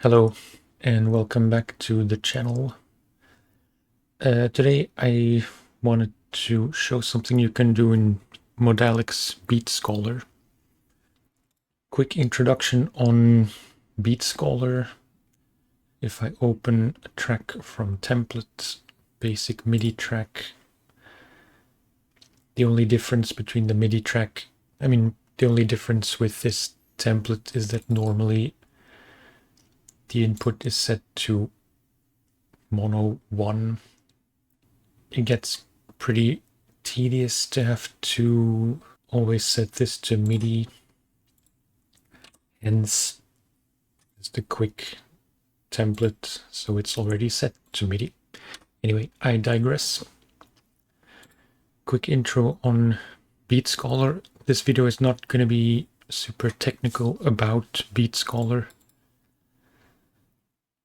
Hello and welcome back to the channel. Today I wanted to show something you can do in Modalics Beat Scholar. Quick introduction on Beat Scholar. If I open a track from templates, basic MIDI track, the only difference between the MIDI track, the only difference with this template is that normally the input is set to mono 1. It gets pretty tedious to have to always set this to MIDI. Hence, it's the quick template, so it's already set to MIDI. Anyway, I digress. Quick intro on Beat Scholar. This video is not going to be super technical about Beat Scholar.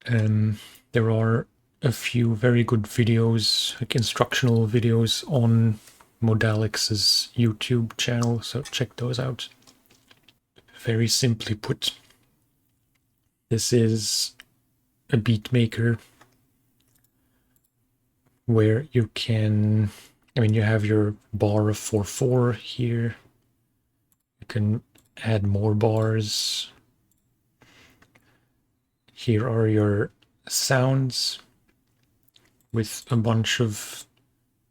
There are a few very good videos, like instructional videos on Modalics' YouTube channel, so check those out. Very simply put, this is a beat maker where you can, you have your bar of 4/4 here. You can add more bars. Here are your sounds with a bunch of,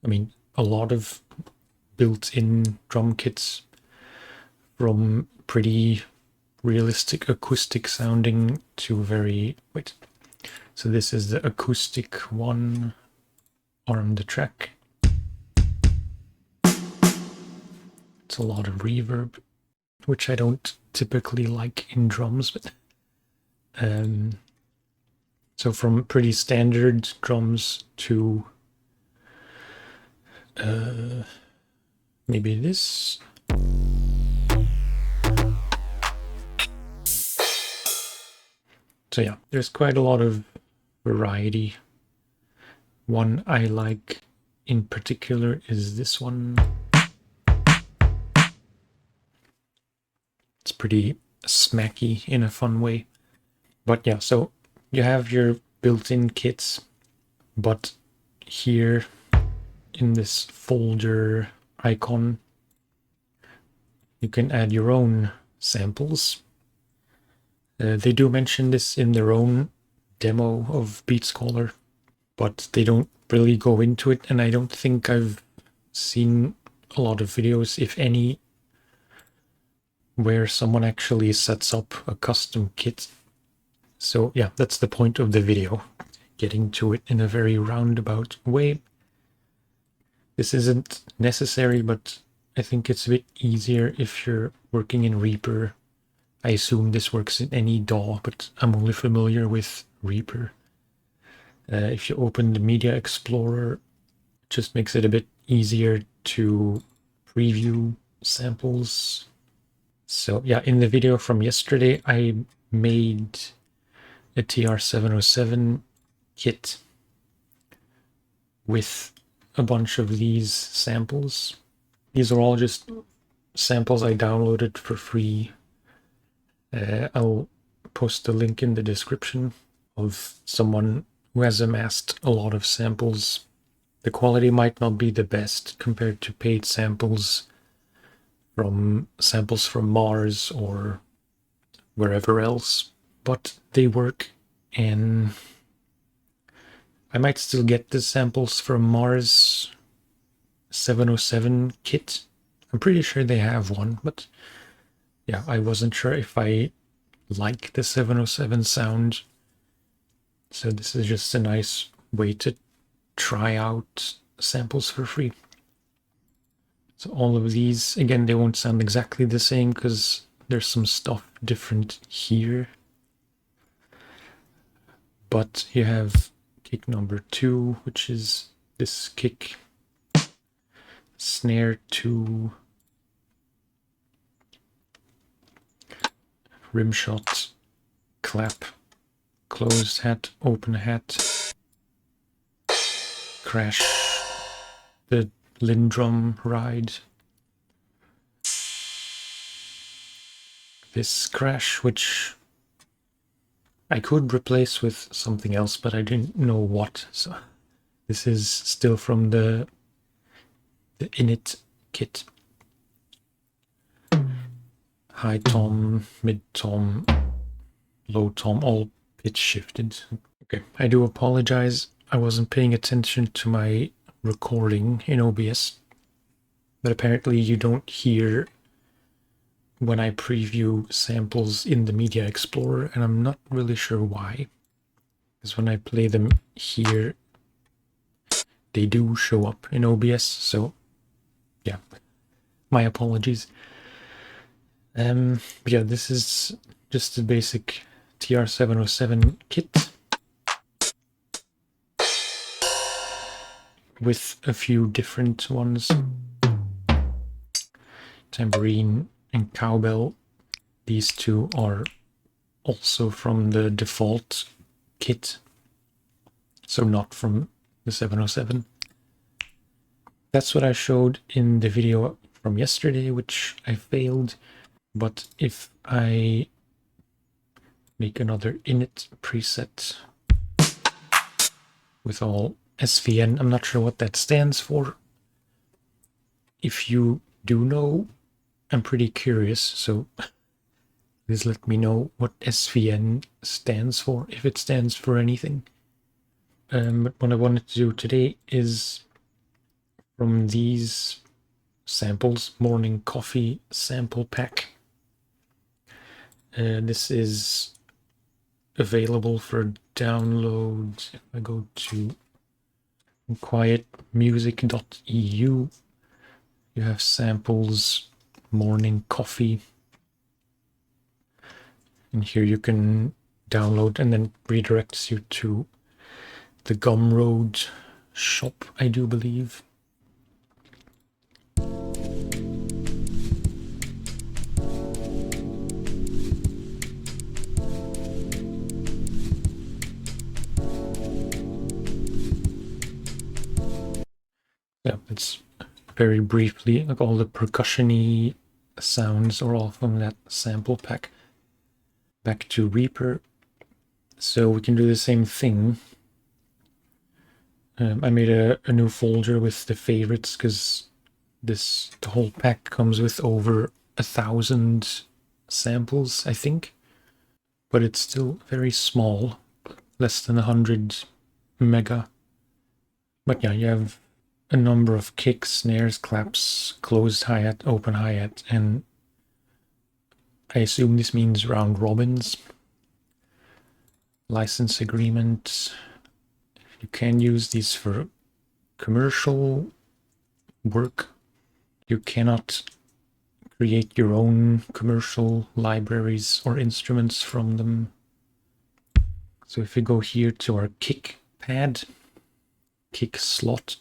a lot of built-in drum kits, from pretty realistic acoustic sounding to very, so this is the acoustic one on the track. It's a lot of reverb, which I don't typically like in drums, but so from pretty standard drums to maybe this. So yeah, there's quite a lot of variety. One I like in particular is this one. It's pretty smacky in a fun way. But yeah, so you have your built-in kits, but here in this folder icon, you can add your own samples. They do mention this in their own demo of Beat Scholar, but they don't really go into it, and I don't think I've seen a lot of videos, if any, where someone actually sets up a custom kit. So yeah, that's the point of the video, getting to it in a very roundabout way. This isn't necessary, but I think it's a bit easier if you're working in Reaper. I assume this works in any DAW, but I'm only familiar with Reaper. If you open the Media Explorer, it just makes it a bit easier to preview samples. So yeah, in the video from yesterday, I made a TR-707 kit with a bunch of these samples. These are all just samples I downloaded for free. I'll post a link in the description of someone who has amassed a lot of samples. The quality might not be the best compared to paid samples from Mars or wherever else, but they work, and I might still get the samples from Mars 707 kit. I'm pretty sure they have one, but yeah, I wasn't sure if I like the 707 sound. So this is just a nice way to try out samples for free. So all of these, again, they won't sound exactly the same because there's some stuff different here. But you have kick number 2, which is this kick, snare 2, rim shot, clap, closed hat, open hat, crash, the Lindrum ride, this crash, which I could replace with something else, but I didn't know what. So this is still from the init kit. High tom, mid tom, low tom, all pitch shifted. Okay, I do apologize. I wasn't paying attention to my recording in OBS, but apparently you don't hear when I preview samples in the Media Explorer, and I'm not really sure why. Because when I play them here, they do show up in OBS, so yeah, my apologies. Yeah, this is just a basic TR-707 kit with a few different ones. Tambourine and cowbell. These two are also from the default kit, so not from the 707. That's what I showed in the video from yesterday, which I failed. But if I make another init preset with all SVN, I'm not sure what that stands for. If you do know, I'm pretty curious, so please let me know what SVN stands for, if it stands for anything. But what I wanted to do today is from these samples, Morning Coffee Sample Pack. This is available for download. If I go to quietmusic.eu, you have samples, Morning Coffee, and here you can download, and then redirects you to the Gumroad shop, I do believe. Yeah, it's very briefly, like all the percussion-y sounds are all from that sample pack. Back to Reaper. So we can do the same thing. I made a new folder with the favorites because the whole pack comes with over 1,000 samples, I think. But it's still very small, less than 100 mega. But yeah, you have a number of kicks, snares, claps, closed hi-hat, open hi-hat, and I assume this means round robins. License agreement. You can use these for commercial work. You cannot create your own commercial libraries or instruments from them. So if we go here to our kick pad, kick slot,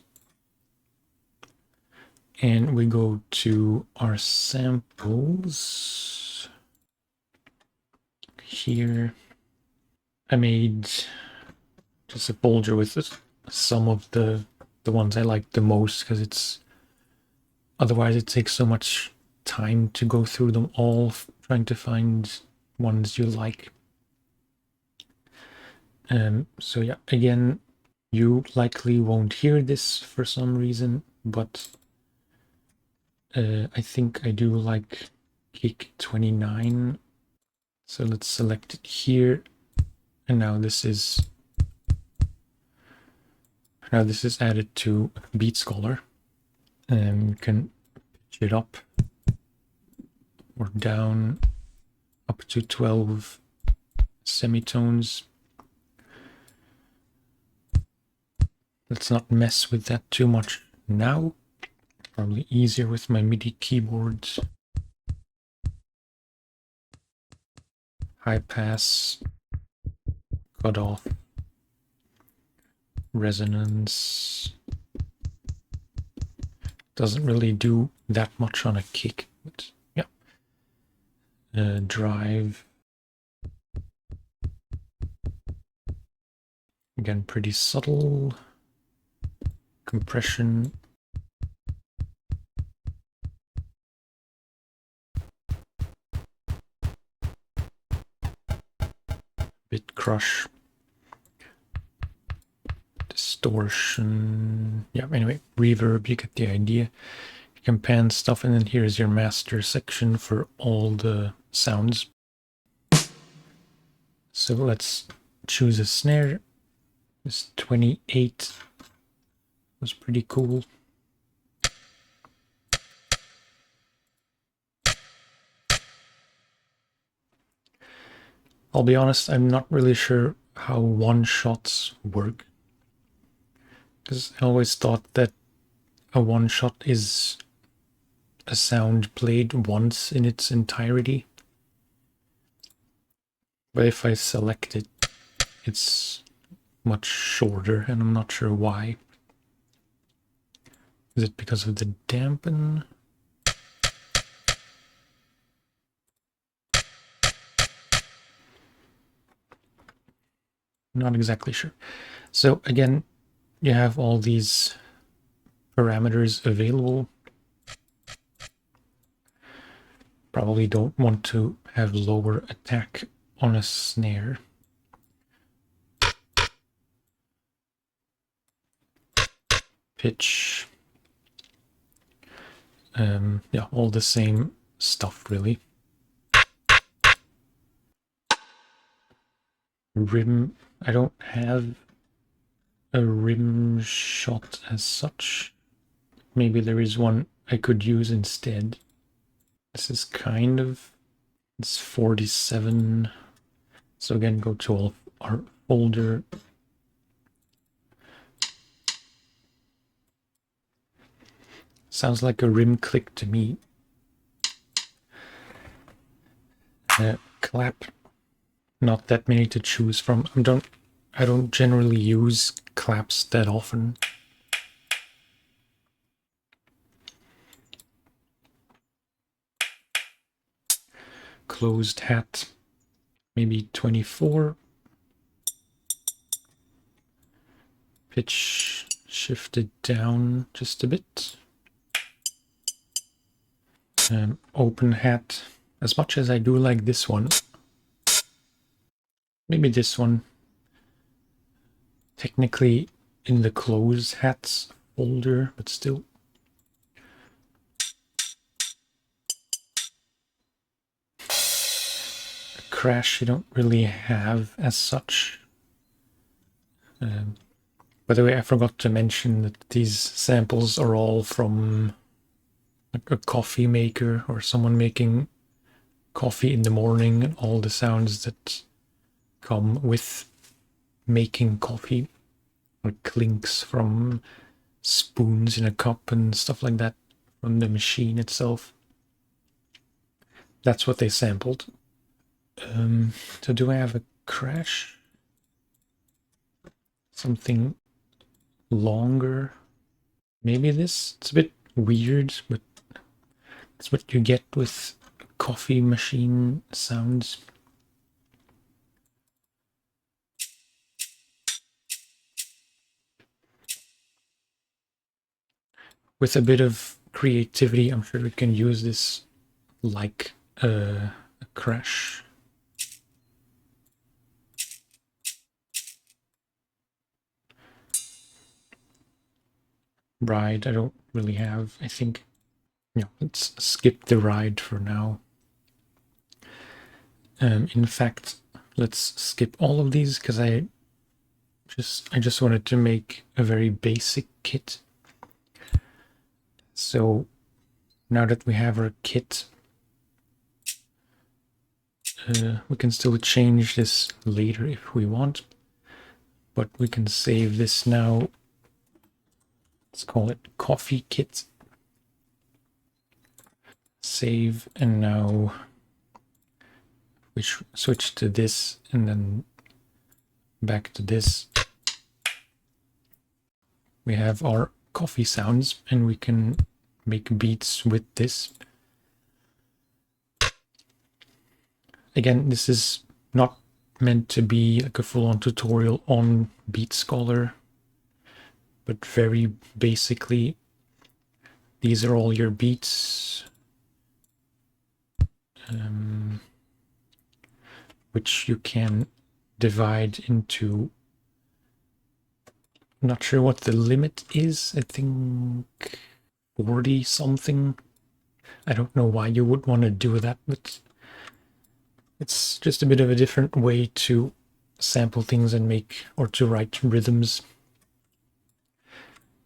and we go to our samples here, I made just a folder with some of the ones I like the most, because it's otherwise it takes so much time to go through them all, trying to find ones you like. So yeah, again, you likely won't hear this for some reason, but I think I do like kick 29. So let's select it here. And now this is added to Beat Scholar. You can pitch it up or down up to 12 semitones. Let's not mess with that too much now. Probably easier with my MIDI keyboards. High pass, cut off, resonance. Doesn't really do that much on a kick, but yeah. Drive. Again, pretty subtle. Compression. bit crush, distortion. Yeah, anyway, reverb, you get the idea. You can pan stuff, and then here's your master section for all the sounds. So let's choose a snare. This 28 was pretty cool. I'll be honest, I'm not really sure how one-shots work, because I always thought that a one-shot is a sound played once in its entirety. But if I select it, it's much shorter, and I'm not sure why. Is it because of the dampen? Not exactly sure. So again, you have all these parameters available. Probably don't want to have lower attack on a snare. Pitch. Yeah, all the same stuff really. Rim, I don't have a rim shot as such. Maybe there is one I could use instead. This is kind of, it's 47. So again, go to our folder. Sounds like a rim click to me. Clap, not that many to choose from. I don't generally use claps that often. Closed hat, maybe 24. Pitch shifted down just a bit. Open hat, as much as I do like this one, maybe this one. Technically in the closed hats folder, but still. A crash you don't really have as such. By the way, I forgot to mention that these samples are all from a coffee maker or someone making coffee in the morning, and all the sounds that come with making coffee, like clinks from spoons in a cup and stuff like that from the machine itself. That's what they sampled. So do I have a crash? Something longer? Maybe this? It's a bit weird, but that's what you get with coffee machine sounds. With a bit of creativity, I'm sure we can use this like a crash. Ride, I don't really have, I think. Yeah, let's skip the ride for now. In fact, let's skip all of these because I just wanted to make a very basic kit. So now that we have our kit, we can still change this later if we want, but we can save this now. Let's call it coffee kit. Save, and now we switch to this and then back to this. We have our coffee sounds and we can make beats with this. Again, this is not meant to be like a full-on tutorial on Beat Scholar, but very basically, these are all your beats, which you can divide into, I'm not sure what the limit is, I think 40 something. I don't know why you would want to do that, but it's just a bit of a different way to sample things and make, or to write rhythms.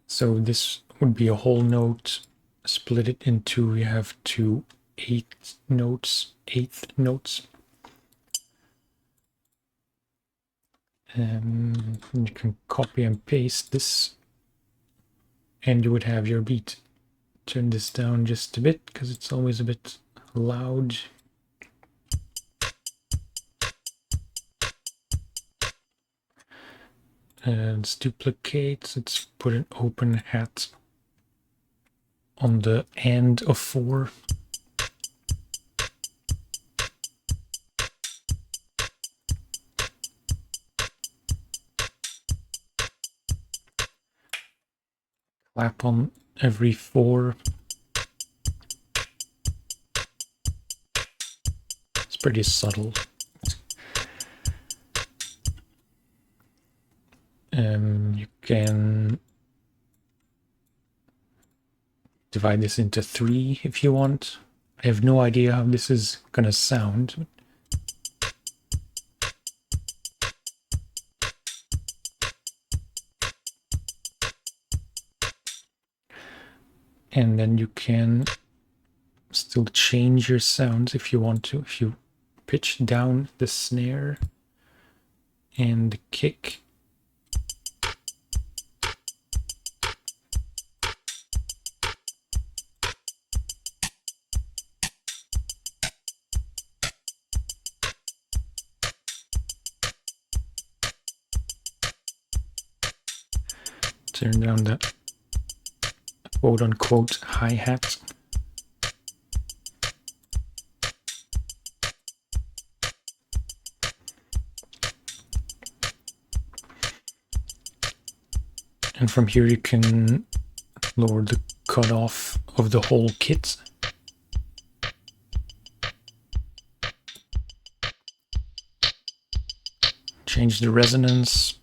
So this would be a whole note, split it in two, you have two eighth notes. You can copy and paste this, and you would have your beat. Turn this down just a bit, because it's always a bit loud. And let's duplicate, let's put an open hat on the end of 4. Clap on every 4. It's pretty subtle. You can divide this into 3 if you want. I have no idea how this is gonna sound. And then you can still change your sounds if you want to. If you pitch down the snare and the kick, turn down the quote-unquote hi-hat. And from here you can lower the cutoff of the whole kit. Change the resonance.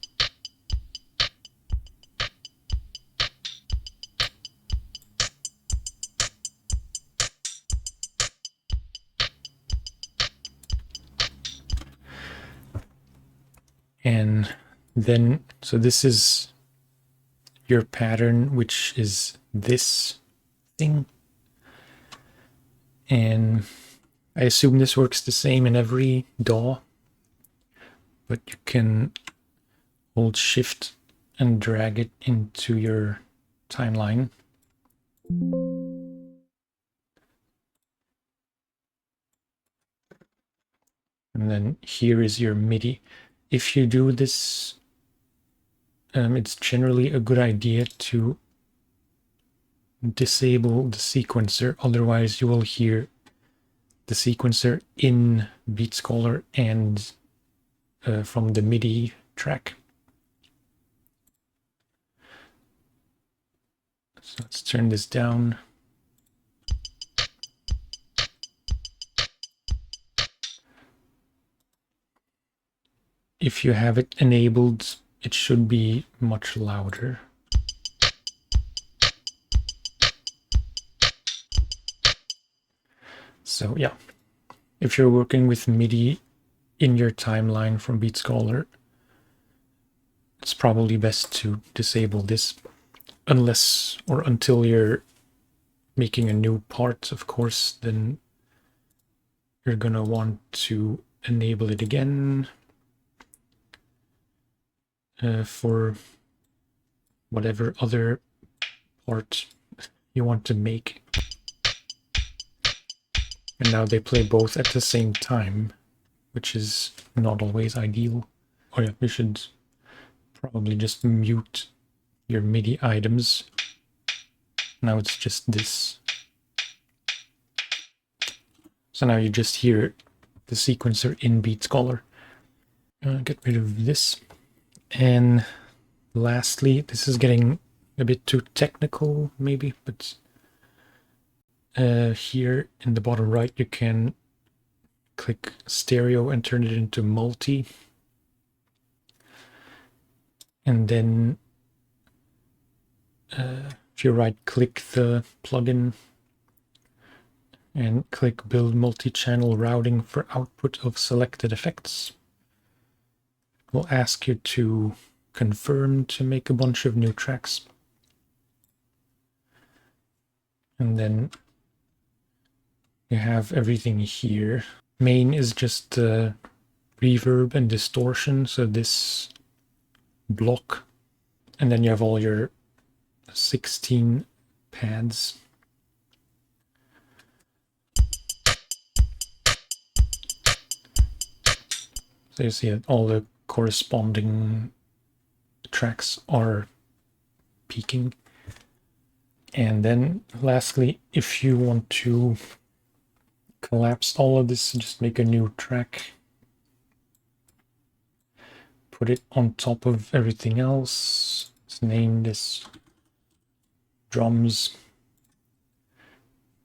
And then, so this is your pattern, which is this thing. And I assume this works the same in every DAW, but you can hold Shift and drag it into your timeline. And then here is your MIDI. If you do this, it's generally a good idea to disable the sequencer, otherwise you will hear the sequencer in Beat Scholar and from the MIDI track. So let's turn this down. If you have it enabled, it should be much louder. So yeah, if you're working with MIDI in your timeline from Beat Scholar, it's probably best to disable this, unless or until you're making a new part, of course, then you're gonna want to enable it again for whatever other part you want to make. And now they play both at the same time, which is not always ideal. Oh yeah, you should probably just mute your MIDI items. Now it's just this. So now you just hear the sequencer in Beat Scholar. Get rid of this. And lastly, this is getting a bit too technical maybe, but here in the bottom right you can click stereo and turn it into multi. And then if you right-click the plugin and click Build Multi-Channel Routing for output of selected effects, it will ask you to confirm to make a bunch of new tracks. And then you have everything here. Main is just reverb and distortion, so this block. And then you have all your 16 pads. So you see that all the corresponding tracks are peaking. And then lastly, if you want to collapse all of this, just make a new track, put it on top of everything else. Let's name this drums.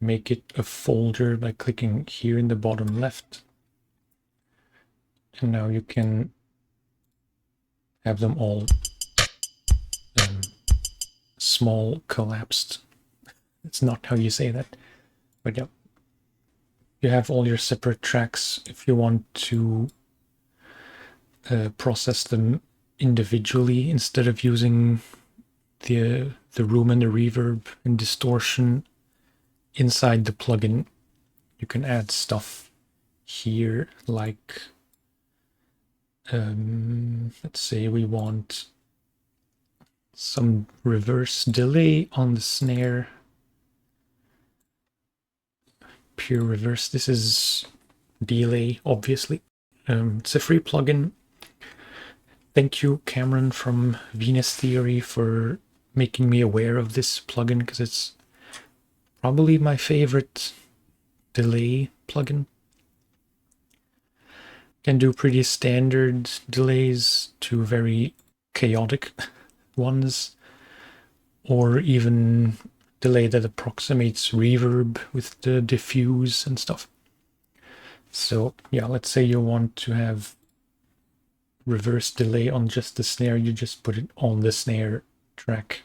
Make it a folder by clicking here in the bottom left. And now you can have them all small collapsed. It's not how you say that, but yeah. You have all your separate tracks. If you want to process them individually instead of using the room and the reverb and distortion inside the plugin, you can add stuff here, like let's say we want some reverse delay on the snare. Pure reverse. This is delay, obviously. It's a free plugin. Thank you, Cameron from Venus Theory, for making me aware of this plugin, because it's probably my favorite delay plugin. Can do pretty standard delays to very chaotic ones, or even delay that approximates reverb with the diffuse and stuff. So yeah, let's say you want to have reverse delay on just the snare, you just put it on the snare track.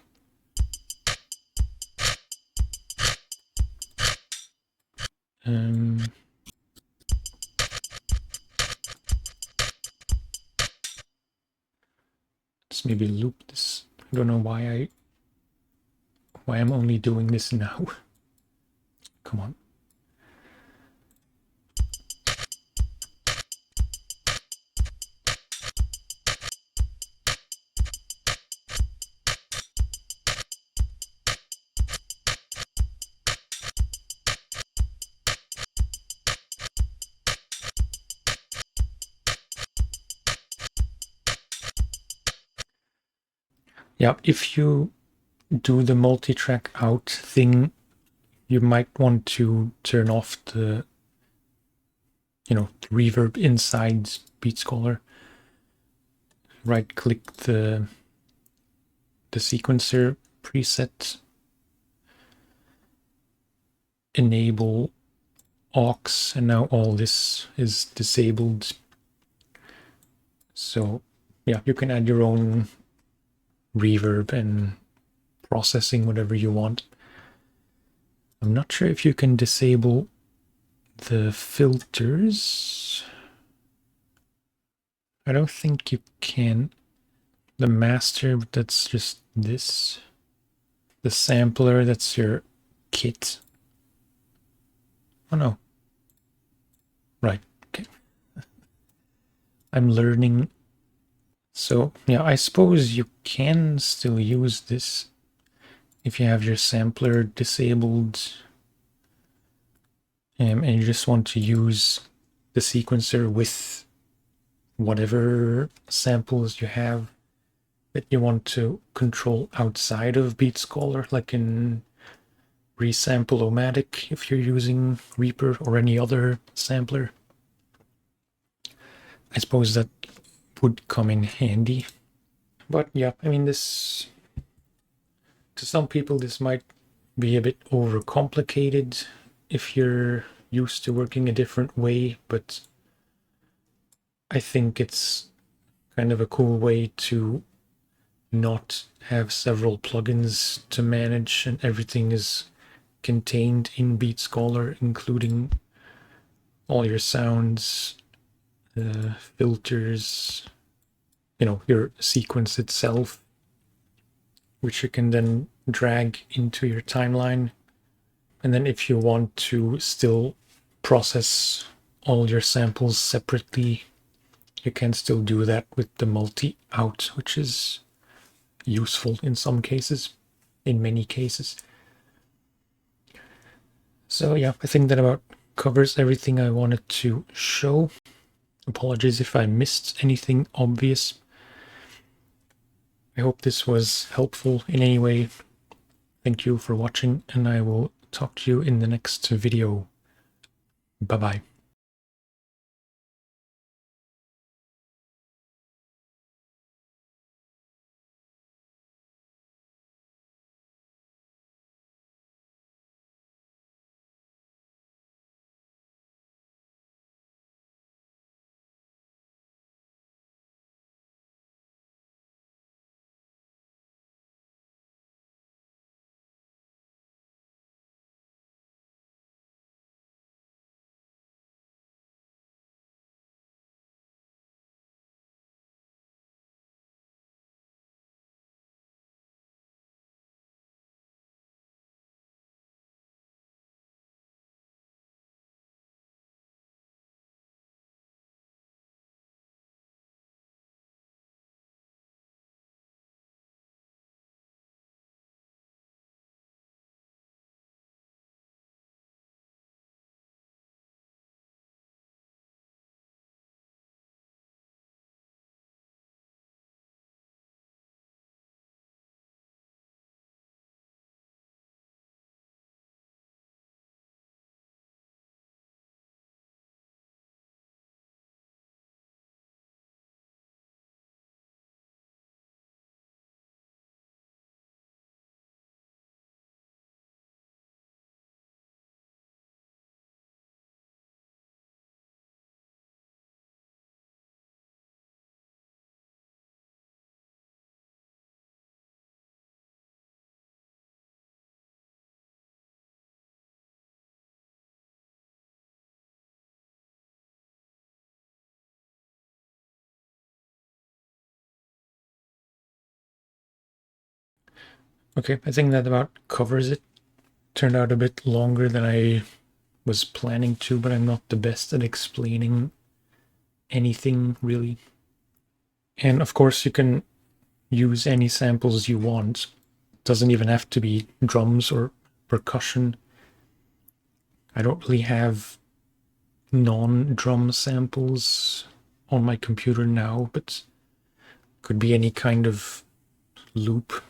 Let's maybe loop this. I don't know why I'm only doing this now. Come on. Yeah, if you do the multi-track out thing, you might want to turn off the reverb inside Beat Scholar. Right click the sequencer preset, enable aux, and now all this is disabled. So yeah, you can add your own reverb and processing, whatever you want. I'm not sure if you can disable the filters. I don't think you can. The master, but that's just this. The sampler, that's your kit. Oh no. Right, okay. I'm learning. So yeah, I suppose you can still use this if you have your sampler disabled and you just want to use the sequencer with whatever samples you have that you want to control outside of Beat Scholar, like in Resample-O-Matic if you're using Reaper or any other sampler. I suppose that would come in handy. But yeah, I mean, this, to some people, this might be a bit overcomplicated if you're used to working a different way, but I think it's kind of a cool way to not have several plugins to manage and everything is contained in Beat Scholar, including all your sounds, filters, your sequence itself, which you can then drag into your timeline. And then if you want to still process all your samples separately, you can still do that with the multi-out, which is useful in some cases, in many cases. So yeah, I think that about covers everything I wanted to show. Apologies if I missed anything obvious. I hope this was helpful in any way. Thank you for watching, and I will talk to you in the next video. Bye-bye. Okay, I think that about covers it. Turned out a bit longer than I was planning to, but I'm not the best at explaining anything, really. And of course, you can use any samples you want. It doesn't even have to be drums or percussion. I don't really have non-drum samples on my computer now, but could be any kind of loop